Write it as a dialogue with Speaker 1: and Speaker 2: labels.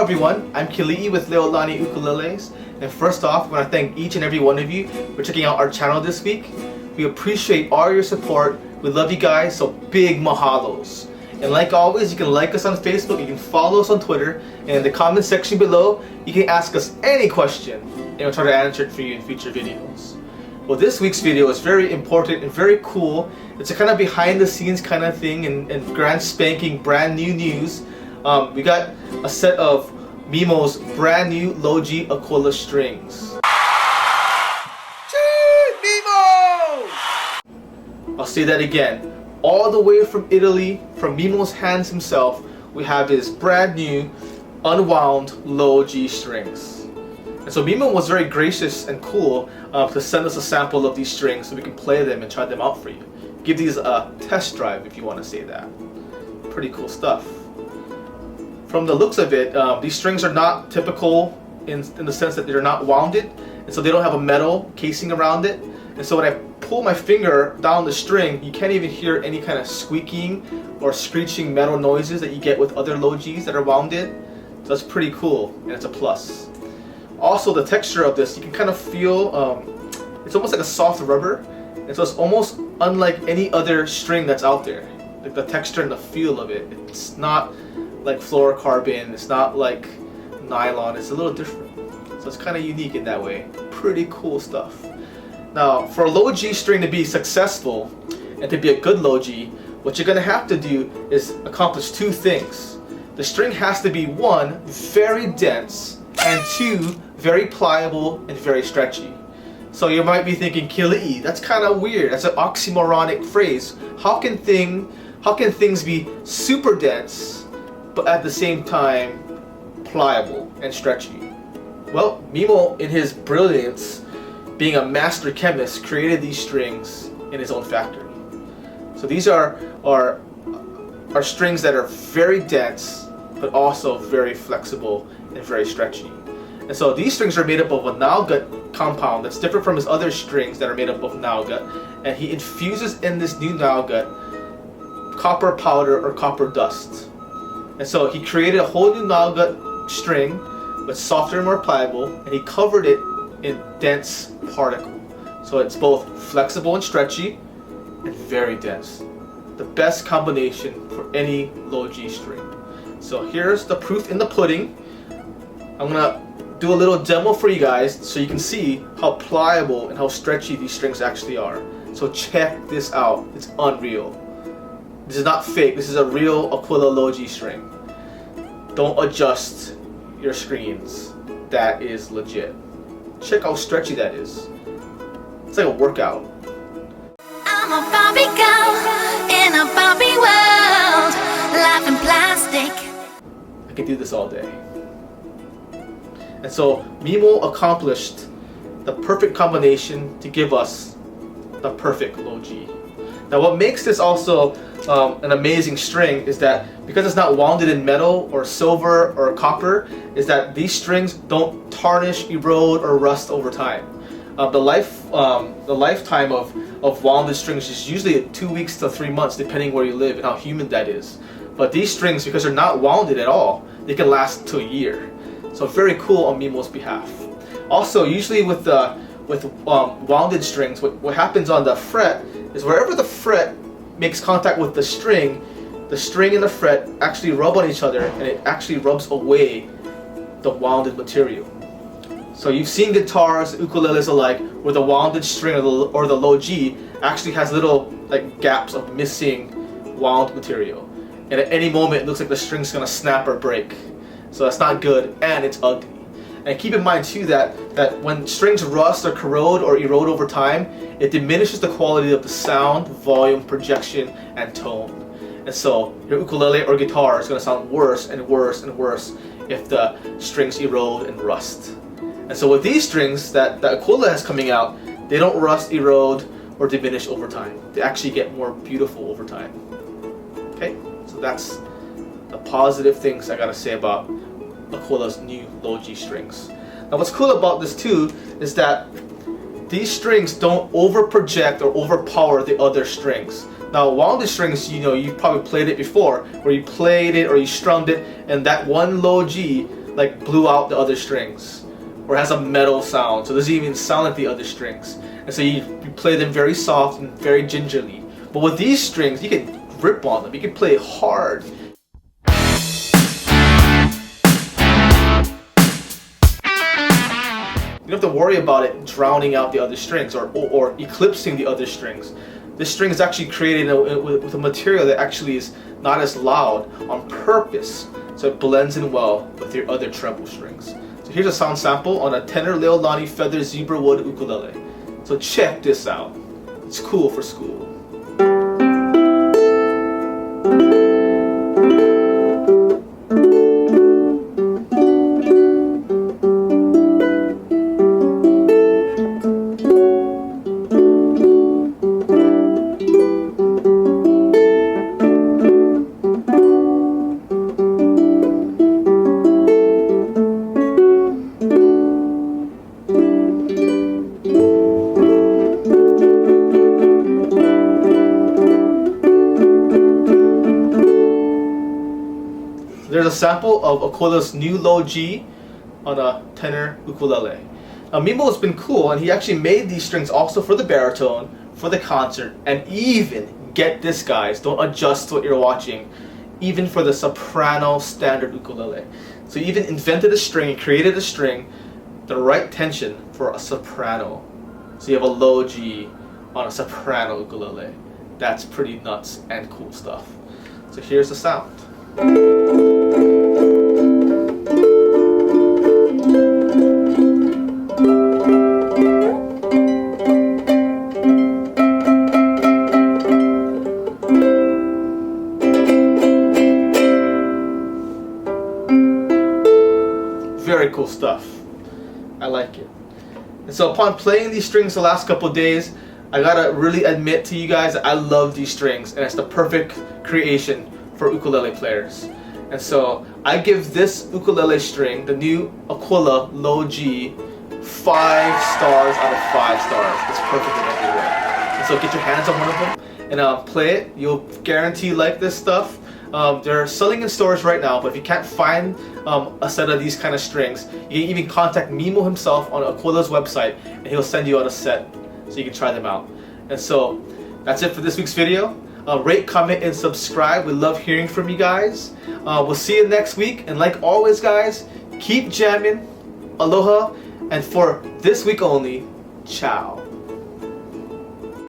Speaker 1: everyone, I'm Kelii with Leolani Ukuleles, and first off, I want to thank each and every one of you for checking out our channel this week. We appreciate all your support. We love you guys, so big mahalos. And like always, you can like us on Facebook, you can follow us on Twitter, and in the comment section below, you can ask us any question, and we'll try to answer it for you in future videos. Well, this week's video is very important and very cool. It's a kind of behind the scenes kind of thing and grand spanking brand new news. We got a set of Mimmo's brand new Logi Aquila strings. Mimmo! I'll say that again. All the way from Italy, from Mimmo's hands himself, we have his brand new unwound Logi strings. And so Mimmo was very gracious and cool to send us a sample of these strings so we can play them and try them out for you. Give these a test drive if you want to say that. Pretty cool stuff. From the looks of it, these strings are not typical in the sense that they're not wounded, and so they don't have a metal casing around it. And so when I pull my finger down the string, you can't even hear any kind of squeaking or screeching metal noises that you get with other Logis that are wounded. So that's pretty cool, and it's a plus. Also, the texture of this, you can kind of feel, it's almost like a soft rubber, and so it's almost unlike any other string that's out there. Like the texture and the feel of it, it's not like fluorocarbon, it's not like nylon, it's a little different. So it's kind of unique in that way. Pretty cool stuff. Now, for a Logi string to be successful and to be a good Logi, what you're going to have to do is accomplish two things. The string has to be, one, very dense, and two, very pliable and very stretchy. So you might be thinking, Kelii, that's kind of weird. That's an oxymoronic phrase. How can things be super dense but at the same time pliable and stretchy? Well, Mimmo, in his brilliance, being a master chemist, created these strings in his own factory. So these are strings that are very dense but also very flexible and very stretchy. And so these strings are made up of a Nylgut compound that's different from his other strings that are made up of Nylgut, and he infuses in this new Nylgut copper powder or copper dust. And so he created a whole new Nylgut string, but softer and more pliable, and he covered it in dense particle. So it's both flexible and stretchy, and very dense. The best combination for any Logi string. So here's the proof in the pudding. I'm gonna do a little demo for you guys so you can see how pliable and how stretchy these strings actually are. So check this out, it's unreal. This is not fake, this is a real Aquila Logi string. Don't adjust your screens, that is legit. Check how stretchy that is. It's like a workout.
Speaker 2: I'm a Barbie girl in a Barbie world, life in plastic.
Speaker 1: I could do this all day. And so Mimmo accomplished the perfect combination to give us the perfect Logi. Now what makes this also an amazing string is that because it's not wounded in metal or silver or copper, is that these strings don't tarnish, erode, or rust over time. The lifetime of wounded strings is usually 2 weeks to 3 months depending where you live and how humid that is. But these strings, because they're not wounded at all, they can last to a year. So very cool on Mimmo's behalf. Also, usually with wounded strings, what happens on the fret is wherever the fret makes contact with the string and the fret actually rub on each other, and it actually rubs away the wounded material. So you've seen guitars, ukuleles alike, where the wounded string or the Logi actually has little like gaps of missing wound material, and at any moment it looks like the string's gonna snap or break. So that's not good, and it's ugly. And keep in mind too that when strings rust or corrode or erode over time, it diminishes the quality of the sound, volume, projection, and tone. And so your ukulele or guitar is going to sound worse and worse and worse if the strings erode and rust. And so with these strings that Aquila has coming out, they don't rust, erode, or diminish over time. They actually get more beautiful over time. Okay, so that's the positive things I gotta say about Aquila's new Logi strings. Now what's cool about this too is that these strings don't over project or overpower the other strings. Now wounded strings, you know, you've probably played it before, where you played it or you strummed it and that one low G like blew out the other strings, or has a metal sound, so it doesn't even sound like the other strings. And so you play them very soft and very gingerly. But with these strings, you can rip on them. You can play hard. You don't have to worry about it drowning out the other strings or eclipsing the other strings. This string is actually created with a material that actually is not as loud on purpose, so it blends in well with your other treble strings. So here's a sound sample on a tenor Leolani feather zebra wood ukulele. So check this out. It's cool for school. There's a sample of Aquila's new low G on a tenor ukulele. Now Mimmo has been cool, and he actually made these strings also for the baritone, for the concert, and even, get this guys, don't adjust what you're watching, even for the soprano standard ukulele. So he even invented a string, created a string, the right tension for a soprano. So you have a low G on a soprano ukulele. That's pretty nuts and cool stuff. So here's the sound. Very cool stuff. I like it. And so upon playing these strings the last couple of days, I gotta really admit to you guys that I love these strings, and it's the perfect creation for ukulele players. And so I give this ukulele string, the new Aquila low G, 5 stars out of 5 stars. It's perfect in every way. And so get your hands on one of them and play it. You'll guarantee like this stuff. They're selling in stores right now, but if you can't find a set of these kind of strings, you can even contact Mimmo himself on Aquila's website, and he'll send you out a set so you can try them out. And so that's it for this week's video. Rate, comment, and subscribe. We love hearing from you guys. We'll see you next week, and like always guys, keep jamming, aloha, and for this week only, ciao.